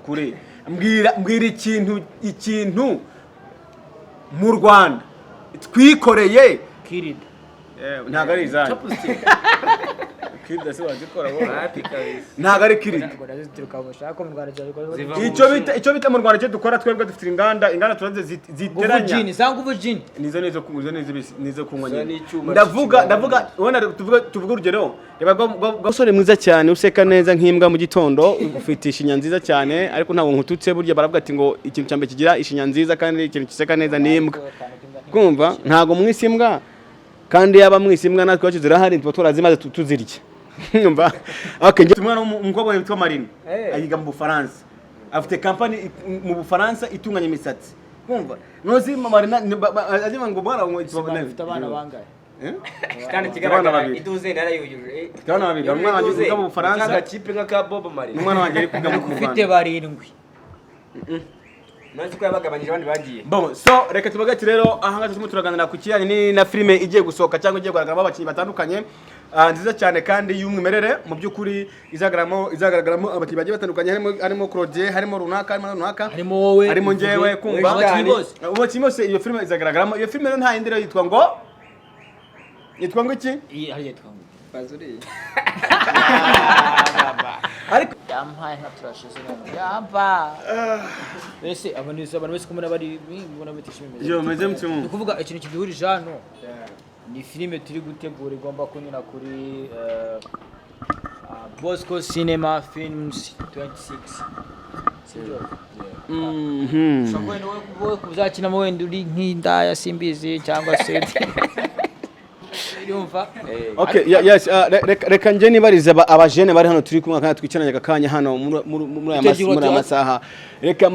ukuri mbwira ikintu mu Rwanda twikoreye Kirida ntago ari izanyu Kirida se wazikora wowe ntago ari Kirida icyo bita mu Rwanda cyo dukora twebwe dufite inganda turaze ziteranya ubujini sanga ubujini nizo kunywa ndavuga ubona tuvuga urugero gasore mwiza cyane useka neza nk'imbwa mu gitondo ufite ishinya nziza cyane ariko ntabwo nkututse burya baravuga ati ngo ikintu cyambe kigira ishinya nziza kandi ikintu kiseka neza n'imbwa kumva ntago mwisimbwa kandi yaba mwisimbwa natwe wacu zirahari tuba turazimaze tuzirya numva okay nje umwana umukobwa witwa Marine ayiga mu Bufaransa afite company mu Bufaransa itunganya imisatsi kumva nozi Marine azima ngo bwana ngo afite abana bangaye kandi kigaragara iduze narayujuje kandi babiri umwana wanje mu Bufaransa agakipe nka Bobo Marine umwana wanje ari kwiga mu Bufaransa ufite barindwi Nazi ko yabagabanyije abandi bagiye. Bon, so reka tubagati rero ahanga turimo turaganira ku kijyanye ni na filime igiye gusohoka cyangwa igiye kugaragara abakinnyi batandukanye nziza cyane kandi y'umwimerere mu by'ukuri izagaragaramo abakinnyi bagiye batandukanye harimo Claude harimo runaka harimo wowe harimo ngewe kumva abakinnyi bose iyo filime izagaragaramo iyo filime rero nta yindi yitwa ngo iki yitwa ngo Bazuri ariko yampaye nka turashize yamba ese abantu bose kumuna bari mbona bitishimiye yo meze mutimu kuvuga ikintu kiduhurije hano ni filime turi gutegura igomba kunyura kuri Bosco Cinema Films 26 sibyo wowe kuzakinamo wenda uri nk'indaya simbizi cyangwa se Okay, yes, reka nje nibariza abajene bari hano turi kumwe kandi twicaranye akanya hano muri aya masaha. Reka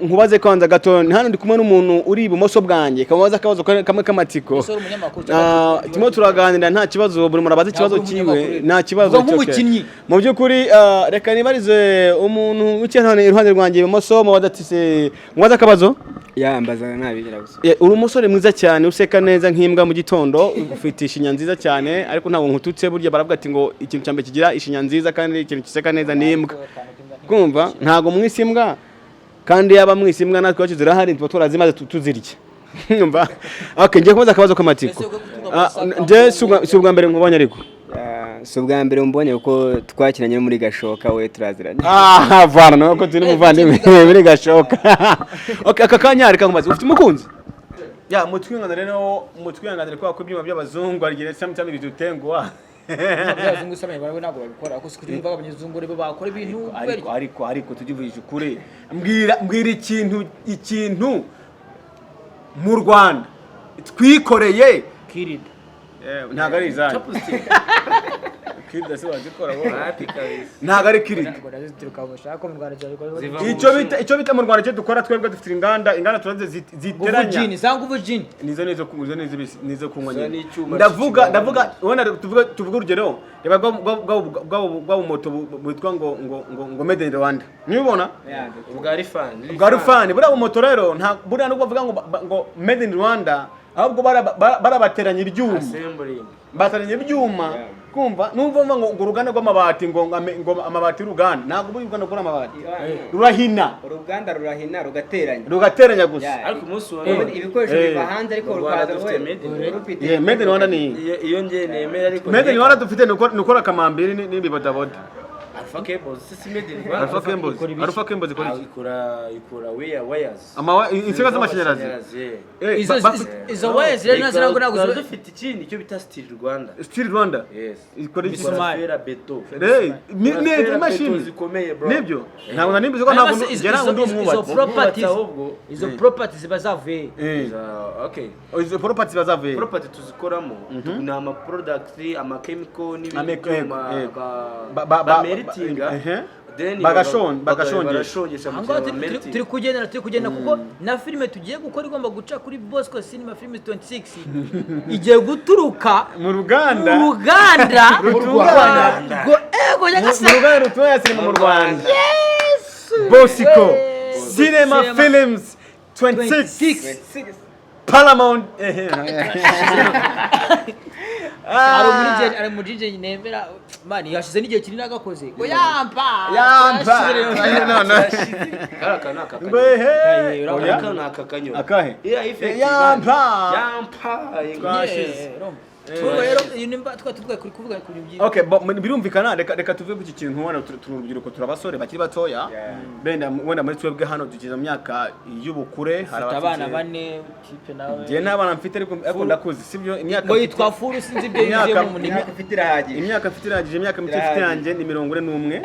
nkubaze kwanza gato hano ndi kumwe n'umuntu uri ibumoso bwanjye kamubaza akabazo kamwe kamatiko. Timo turaganira nta kibazo buri murabaza ikibazo kiwe nta kibazo cyo. Mu byukuri reka nibarize umuntu ukiye hano iruhande rwanjye ibumoso mubaza ati mubaza akabazo yambaza nabira gusa. Uri umusore mwiza cyane useka neza nk'imbwa mu gitondo ufite ishinya nziza cyane ariko ntabwo nkututse burya baravuga ati ngo ikintu cyambe kigira ishinya nziza kandi ikintu kiseka neza n'imbwa kumva ntago mwisimbwa kandi yaba mwisimbwa natwe wacu zirahari tuba turazimaze tuzirya numva okay ngiye kubaza akabazo kamatiko nje si ubwa mbere nkubonye ariko si ubwa mbere mbonye uko twakiranye muri Gashoka we turaziranye vana nuko turi muvandimwe muri Gashoka okay aka kanya reka nkubaze ufite umukunzi ya mutwihanganire kwa ko ibyuma by'abazungu arigire sometimes bidutengwa abazungu samye barawe nago babikora ako sikuri imbaga abazungu rebo bakora ibintu ariko tujivuje ukuri mbwira ikintu mu Rwanda twikoreye Kirida ntago ari izanyu Kirida se wazikora wowe ntago ari Kirida icyo bita mu Rwanda cyo dukora twebwe dufite inganda turaze ziteranya ubujini sanga ubujini nizo kunywa ndavuga ubona tuvuga urugero bwa moto bwitwa ngo made in Rwanda nibona ubwa rifani buriya moto rero nta buriya nubwo bavuga ngo made in Rwanda ahubwo barabateranya ibyuma bateranya ibyuma kumva numva ngo uruganda rw'amabati ngo amabati y'uruganda ntabwo buri ruganda rukora amabati uruganda rurahina rugateranya gusa ariko umunsi wa none ibikoresho biva hanze ariko rukaza we made in Rwanda ni iyo ngiye nemera ariko made in Rwanda dufite nukora kamambiri n'ibibodaboda Alpha Cables sisi made in Rwanda Alpha Cables ikora wires insinga z'amashanyarazi izo wires rero nazo dufite ikindi cyo bita Steel Rwanda yes ikora ikora beto ni machine zikomeye bro nibyo ntabwo nanimbize ko ntabwo ngera ngo ndi umwubatsi izo properties bazavuye okay izo properties bazavuye property tuzikoramo ni ama products ama chemical n'ibintu bagashongesha turi kugenda kuko na filime tugiye gukora igomba guca kuri Bosco Cinema Films 26 igiye guturuka mu ruganda rutoya mu Rwanda Bosco Cinema Films 26 Paramount ari mu DJ nemera mani yashize n'igihe kinini agakoze ngo yampa akahe Okay, birumvikana reka tuve ku kintu ubona turubyiruko turabasore bakiri batoya benda wenda muri twebwe hano dukiza mu myaka y'ubukure hari abana bane kipe nawe je n'abana mfite ariko ndakuzi sibyo imyaka ngo yitwa furu sinzi ibyo yize mu imyaka ifite irahagije imyaka mfite yanjye ni 41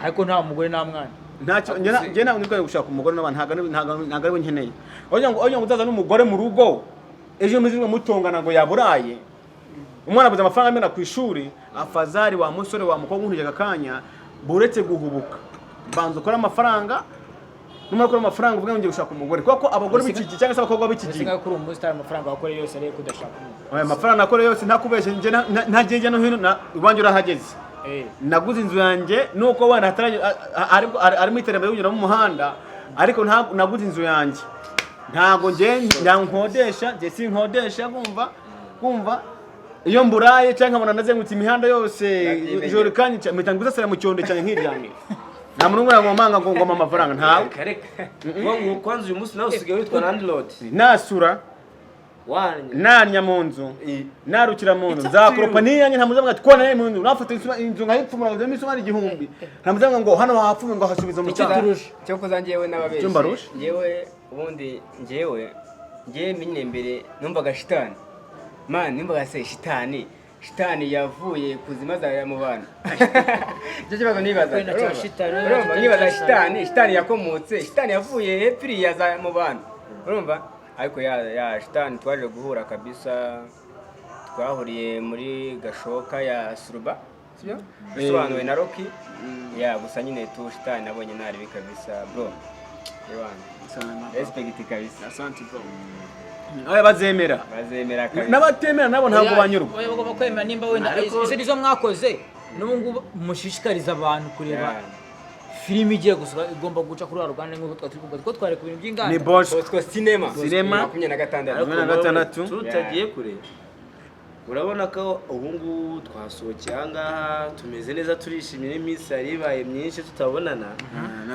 ariko nta mugore nta mwana ntacyo je ntabwo ndikwiye gushaka umugore n'abantu ntago ari we nkeneye oya ngo uzaza n'umugore mu rugo ejo muzirwe mutongana ngo yaburaye umwana abuze amafaranga amena ku ishuri afazari wa musore wa mukobwa unuje akanya buretse guhubuka banzo ukora amafaranga numara gukora amafaranga uvuga ngo gushaka umugore kuko abagore b'iki cyangwa se abakobwa b'iki gihe singa kuri umustar amafaranga wakore yose ariko kudashaka oya amafaranga nakore yose ntakubeshe nje ntageje no hino iwanjye urahageze naguze inzu yanjye nuko wana hataraje ari mu iterambere unyura mu muhanda ariko naguze inzu yanjye ntago nje nyankodesha je sinkodesha kumva iyo mburaye cyangwa mbona nazengutse imihanda yose ijoro kandi mitanguza sara mu cyondo cyane nk'iryange nta muntu umwe amamanga ngo ngoma amafaranga ntawe ngo kwanza uyu munsi nawe usigaye witwa landlord nasura nanya mu nzu narukira mu nzu nzakoropa niyanye nta muzamwe twona mu nzu nafata inzu nkayipfumura ngo imisumari igihumbi nta muzamwe ngo hano hapfume ngo hasubiza mu cyaro cyo kuzangiyewe n'ababeshyi ngewe ubundi ngewe minye mbere numvaga shitani man nimba se shitani yavuye kuzima za mu bana cyo kibazo nibaza urumva nibaza shitani yakomotse shitani yavuye hepfiri ya za mu bana urumva ariko ya shitani twaje guhura kabisa twahuriye muri gashoka ya Suruba sibyo bisobanuwe na Rocky ya gusa nyine tu shitani nabonye nari kabisa bro yebana respect kabisa asante bro aya bazemera kabisa n'abatemera nabo ntabwo banyurwa oya bagomba kwemera nimba wenda izo nizo mwakoze n'ubu ngubu mushishikariza abantu kureba filime igiye gusohoka igomba guca kuri Rwanda nk'uko twatubwira ko tware ku bintu by'inganda ni Bosco cinema 26 tutagiye kure urabona ko ubungu twasohokeye ahangaha tumeze neza turishimye n'iminsi yari ibaye myinshi tutabonana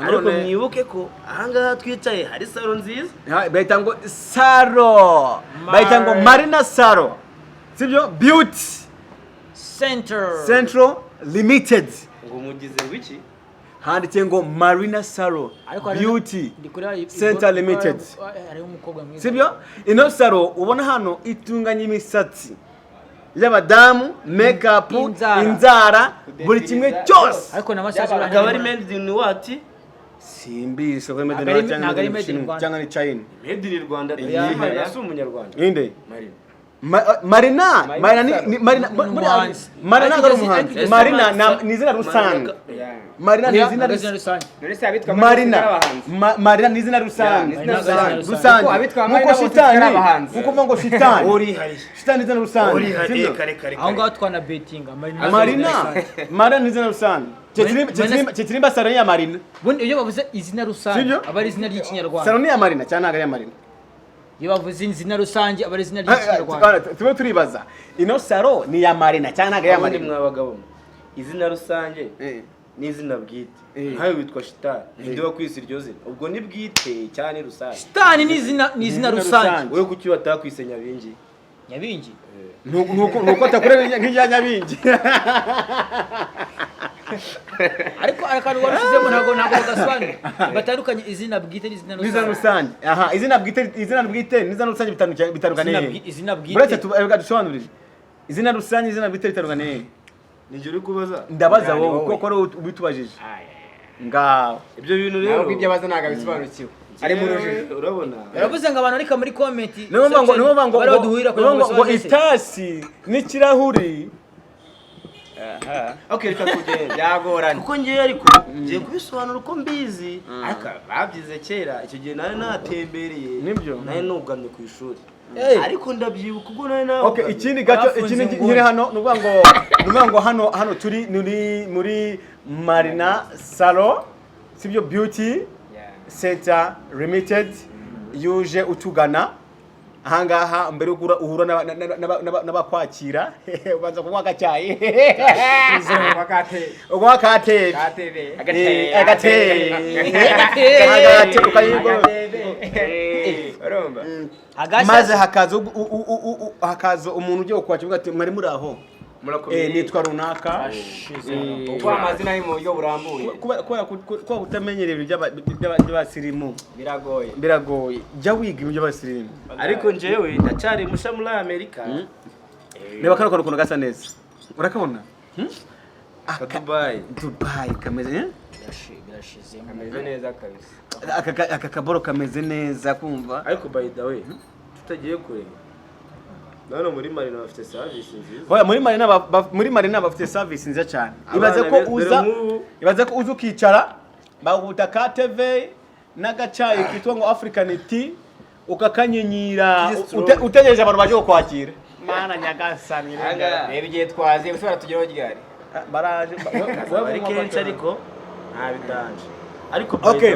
ariko mwibuke ko ahangaha twicaye hari salo nziza bayita ngo salo bayita ngo Marina Salo sibyo beauty central limited ngo mugize wiki handitse ngo Marina Salo beauty center limited sibyo ino salo ubona hano itunganya imisatsi y'abadamu makeup inzara buri kimwe cyose ariko namashaje akaba ari made in what simbi so made in Rwanda cyangwa ni China made in Rwanda yasi umunyarwanda inde Marina ni izina rusange Marina ni izina rusange Marina ni izina rusange nkuko shitani nkuko ngo shitani shitani izina rusange aho ngaho twana betting Marina ni izina rusange Cetirimba Salo ya Marina bundi iyo bavuze izina rusange aba ari izina ry'ikinyarwanda Salo ni ya Marina cyane aga ya Marina iyo bavuze izina rusange aba ari izina ry'ikinyarwanda tuba turibaza ino Salo ni ya Marina cyane aga ya Marina mwabagabo izina rusange ni izina bwite nkayo witwa shitani ndi wa kwisi iryo zina ubwo ni bwite cyane rusange shitani ni izina rusange wewe kuki watakwise nyabingi nuko atakureba nk'ijya nyabingi ariko akantu warusizemo ntago gasobanura batandukanye izina bwite n'izina rusange aha izina bwite n'izina rusange bitandukanye izina bwite buretse dusobanurire izina rusange izina bwite bitandukanye nije uri kubaza ndabaza wowe kuko ari ubitubajije ngaho ibyo bintu rero ntabwo ibyo abaza ntago bisobanukiwe ari mu rujijo urabona uravuze ngo abantu ariko muri comment ngo itasi n'ikirahuri okay reka tugende yagorana kuko ngiye ariko ngiye kubisobanura uko mbizi ariko babyize kera icyo gihe nari natembereye nibyo nari nugamye ku ishuri ariko ndabyibuka ubwo nari nawe okay ikindi nkiri hano nuvuga ngo hano turi muri Marina Salo sibyo beauty center limited yuje utugana ahangaha mbere yo uhura n'abakwakira ubanza kunywa agacyayi unywa katebe maze hakaza umuntu ugiye kukwakira ati mwari muri aho nitwa runaka kwa amazina ari mu buryo burambuye kubera utamenyereye by'abasirimu biragoye jya wiga ibyo by'abasirimu ariko njyewe ndacyari musha muri Amerika reba kano kantu gasa neza urakabona Dubai kameze neza kabisa aka kaboro kameze neza kumva ariko by the way tutagiye kure none muri Marina bafite service nziza hoya muri Marina bafite service nziza cyane ibaze ko uza ukicara baguta ka TV n'agacayi kitwa ngo African tea ukakanyenyira utegereje abantu baje kwakira mana nyagasani reba igihe twaziye gusubira tugeraho ryari baraje bari kenshi ariko nta bidanje ariko okay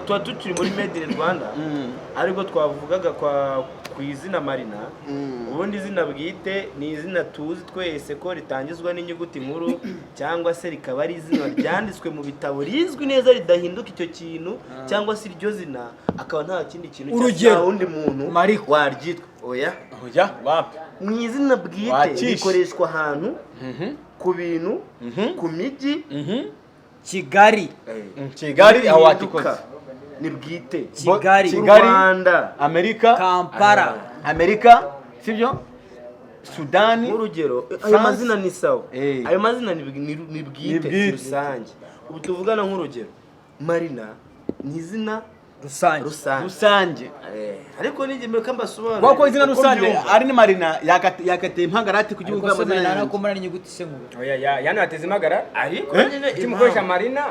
twa tukiri muri Made in Rwanda ariko twavugaga ku izina Marina ubundi izina bwite ni izina tuzi twese ko ritangizwa n'inyuguti nkuru cyangwa se rikaba ari izina ryanditswe mu bitabo rizwi neza ridahinduka icyo kintu cyangwa se iryo zina akaba nta kindi kintu cyangwa wundi muntu waryitwa oya wapi mu izina bwite rikoreshwa ahantu ku bintu ku mijyi Kigali aho wakikoze ni bwite Kigali Rwanda Amerika Kampala Amerika sibyo Sudani nk'urugero ayo mazina ni sawa ayo mazina ni bwite rusange ubu tuvugana nk'urugero Marina ni izina rusange ariko nije mbeka mbasobanura kwa izina rusange ari ni Marina yakateye impagarati ku gihugu amazina nako muri inyuguti se nkuru oya yana ateze impagara ariko timukoresha Marina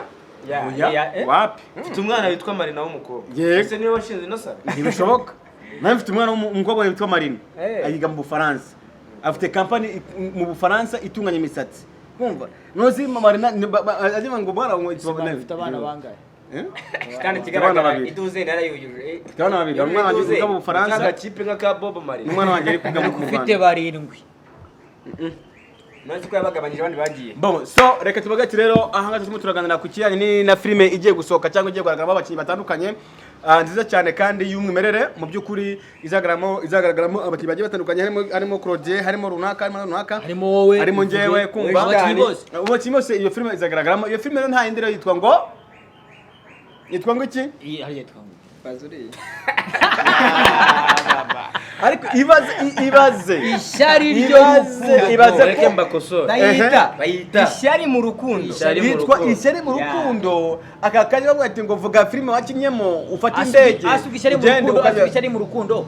wapi mfite umwana witwa Marina w'umukobwa ese niwe washinze ino sara ntibishoboka nawe mfite umwana w'umukobwa witwa Marina ayiga mu Bufaransa afite company mu Bufaransa itunganya imisatsi kumva nozi Marina azima ngo bwana afite abana bangahe kandi kigaragara iduze narayujuje abana babiri umwana wanje mu Bufaransa agakipe nka Bob Marina umwana wanje ari kwiga mu Rwanda ufite barindwi nazi ko yabagabanyije abandi bagiye bon so reka tubagati rero ahanga turimo turaganira ku kijyanye na filime igiye gusohoka cyangwa igiye kugaragara abakinnyi batandukanye nziza cyane kandi y'umwimerere mu by'ukuri izagaragaramo abakinnyi bagiye batandukanye harimo Claude harimo runaka harimo wowe harimo njyewe kumva abakinnyi bose iyo filime izagaragaramo iyo filime rero nta yindi yitwa ngo iki yitwa ngo bazuri ariko ibaze ishyari ryo ibaze reke mbakosora bayita ishyari mu rukundo yitwa ishyari mu rukundo aka kanya bavuga ati ngo vuga filime wakinyemo ufata indege ishyari mu rukundo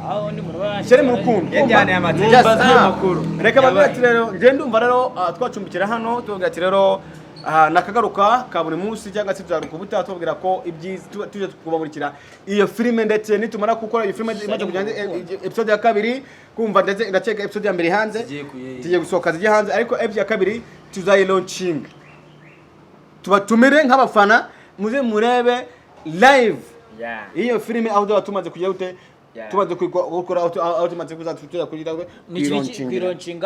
aho ndi mu ishyari mu rukundo yajyane amakuru reka bavuga ati rero nje ndumva rero twacumbikira hano tuvuga ati rero nakagaruka ka buri munsi cyangwa se tuzaruka ubutaha tubabwira ko ibyiza tuje kubamurikira iyo filime ndetse nitumara gukora iyo filime imaze kujya episode ya kabiri kumva ndetse ndaceka episode ya mbere hanze tugiye gusohoka zijye hanze ariko episode ya kabiri tuzayi launching tubatumire nk'abafana muze murebe live iyo filime aho tumaze kujya ute tumaze gukora aho tumaze kuzatutira kuri launching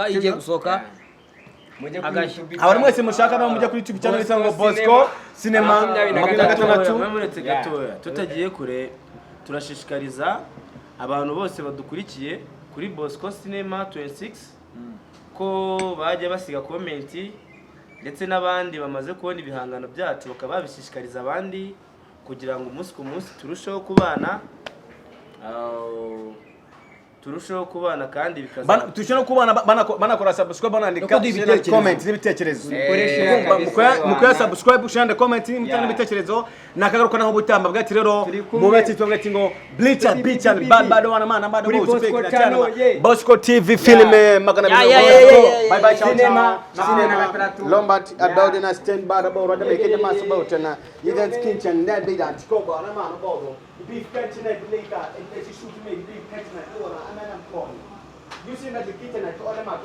igiye gusohoka abantu mwese mushaka no mujya kuri YouTube channel cyangwa Bosco Cinema 26 tutagiye kure turashishikariza abantu bose badukurikiye kuri Bosco Cinema 26 ko bajya basiga comment ndetse n'abandi bamaze kubona ibihangano byacu bakaba babishishikariza abandi kugira ngo umunsi ku munsi turusheho kandi bikaza turusheho kubana banakora subscribe banandika comment n'ibitekerezo mukoya subscribe ushande comment mutanga ibitekerezo nakagaruka naho butamba bwati rero mubati twabwati ngo Bleacher Beach and bad wana man bad go speak channel Bosco TV filime magana bye bye cinema Lombard about in a stand bar about rather make it mass about na you don't kitchen that be that go bana man about beef kitchen later and she shoot me beef kitchen I'm calling. You see that the kitchen at all my